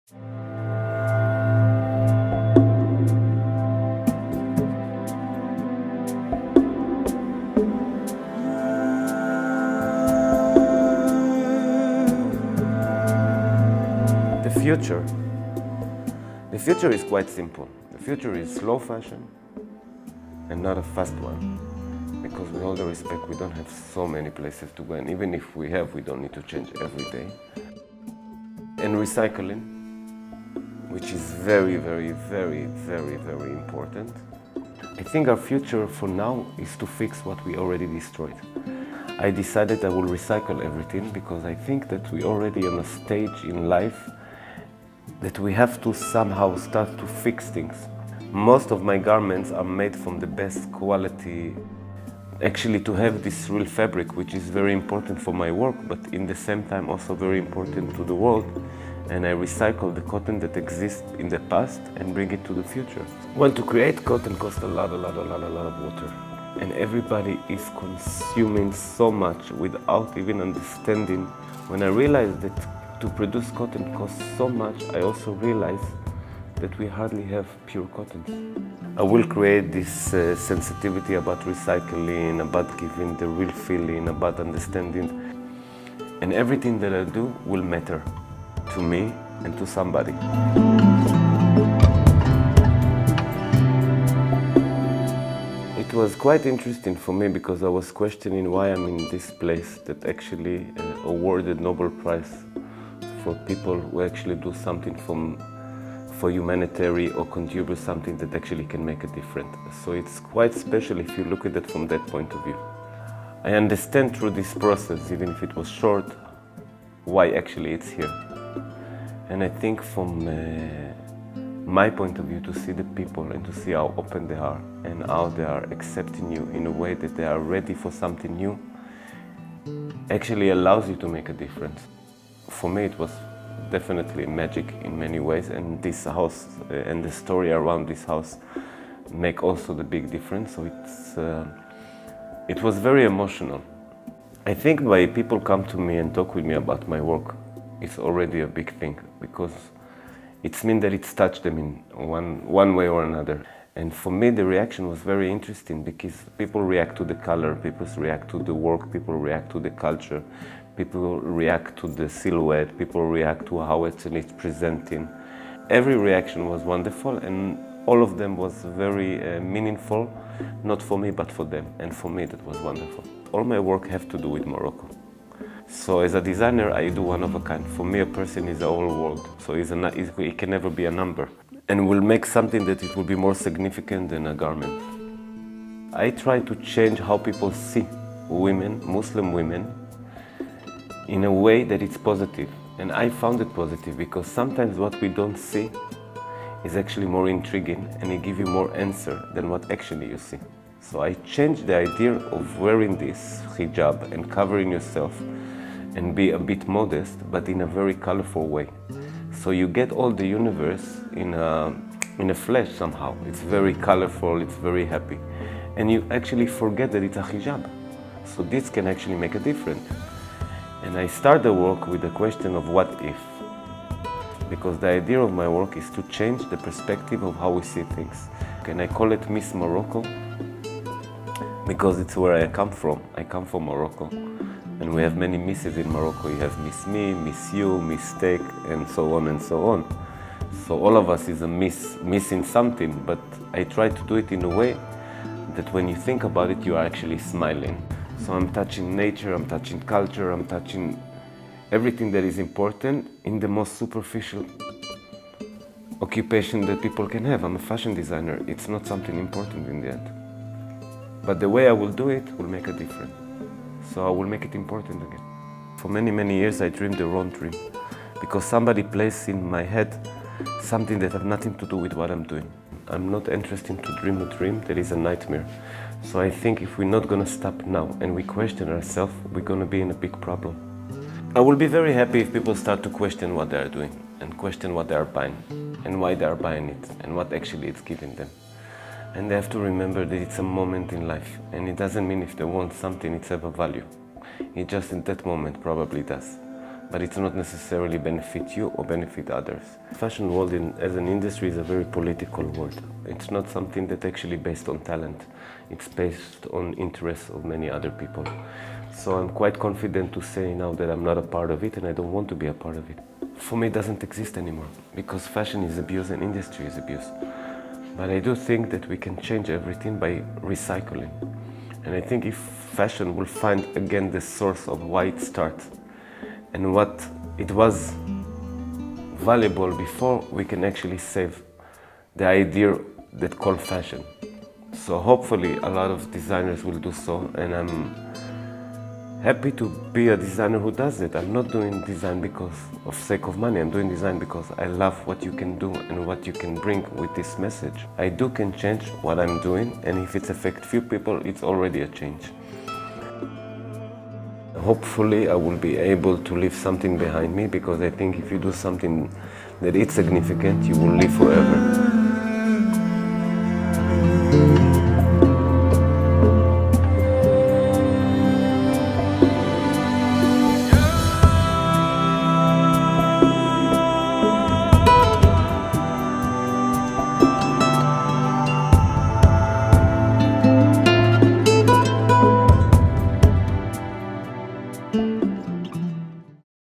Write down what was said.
The future is quite simple. The future is slow fashion and not a fast one. Because with all the respect, we don't have so many places to go, and even if we have, we don't need to change every day. And recycling, which is very, very, very, very, very important. I think our future for now is to fix what we already destroyed. I decided I will recycle everything because I think that we're already on a stage in life that we have to somehow start to fix things. Most of my garments are made from the best quality. Actually, to have this real fabric, which is very important for my work, but in the same time also very important to the world. And I recycle the cotton that exists in the past and bring it to the future. Well, to create cotton costs a lot of water. And everybody is consuming so much without even understanding. When I realized that to produce cotton costs so much, I also realized that we hardly have pure cotton. I will create this sensitivity about recycling, about giving the real feeling, about understanding. And everything that I do will matter to me and to somebody. It was quite interesting for me because I was questioning why I'm in this place that actually awarded Nobel Prize for people who actually do something for humanitarian or contribute something that actually can make a difference. So it's quite special if you look at it from that point of view. I understand through this process, even if it was short, why actually it's here. And I think from my point of view, to see the people and to see how open they are and how they are accepting you in a way that they are ready for something new, actually allows you to make a difference. For me, it was definitely magic in many ways, and this house and the story around this house make also the big difference. So it was very emotional. I think when people come to me and talk with me about my work, it's already a big thing, because it means that it's touched them in one way or another. And for me, the reaction was very interesting because people react to the color, people react to the work, people react to the culture, people react to the silhouette, people react to how it's presenting. Every reaction was wonderful, and all of them was very meaningful, not for me, but for them. And for me, that was wonderful. All my work have to do with Morocco. So as a designer, I do one of a kind. For me, a person is a whole world, so it can never be a number. And will make something that it will be more significant than a garment. I try to change how people see women, Muslim women, in a way that it's positive. And I found it positive because sometimes what we don't see is actually more intriguing, and it gives you more answer than what actually you see. So I changed the idea of wearing this hijab and covering yourself and be a bit modest, but in a very colorful way. So you get all the universe in a flash somehow. It's very colorful, it's very happy. And you actually forget that it's a hijab. So this can actually make a difference. And I start the work with the question of what if. Because the idea of my work is to change the perspective of how we see things. And I call it Miss Morocco because it's where I come from. I come from Morocco. And we have many misses in Morocco. You have Miss Me, Miss You, Mistake, and so on and so on. So all of us is a missing something, but I try to do it in a way that when you think about it, you are actually smiling. So I'm touching nature, I'm touching culture, I'm touching everything that is important in the most superficial occupation that people can have. I'm a fashion designer. It's not something important in the end. But the way I will do it will make a difference. So I will make it important again. For many, many years I dreamed the wrong dream because somebody placed in my head something that has nothing to do with what I'm doing. I'm not interested to dream a dream that is a nightmare. So I think if we're not going to stop now and we question ourselves, we're going to be in a big problem. I will be very happy if people start to question what they are doing and question what they are buying and why they are buying it and what actually it's giving them. And they have to remember that it's a moment in life, and it doesn't mean if they want something it's have a value. It just in that moment probably does. but it's not necessarily benefit you or benefit others. Fashion world as an industry is a very political world. It's not something that actually based on talent. It's based on interests of many other people. So I'm quite confident to say now that I'm not a part of it and I don't want to be a part of it. For me, it doesn't exist anymore because fashion is abuse and industry is abuse. But I do think that we can change everything by recycling. And I think if fashion will find again the source of why it starts and what it was valuable before, we can actually save the idea that called fashion. So hopefully a lot of designers will do so, and I'm happy to be a designer who does it. I'm not doing design because of sake of money. I'm doing design because I love what you can do and what you can bring with this message. I can change what I'm doing, and if it affects few people, it's already a change. Hopefully I will be able to leave something behind me, because I think if you do something that is significant, you will live forever.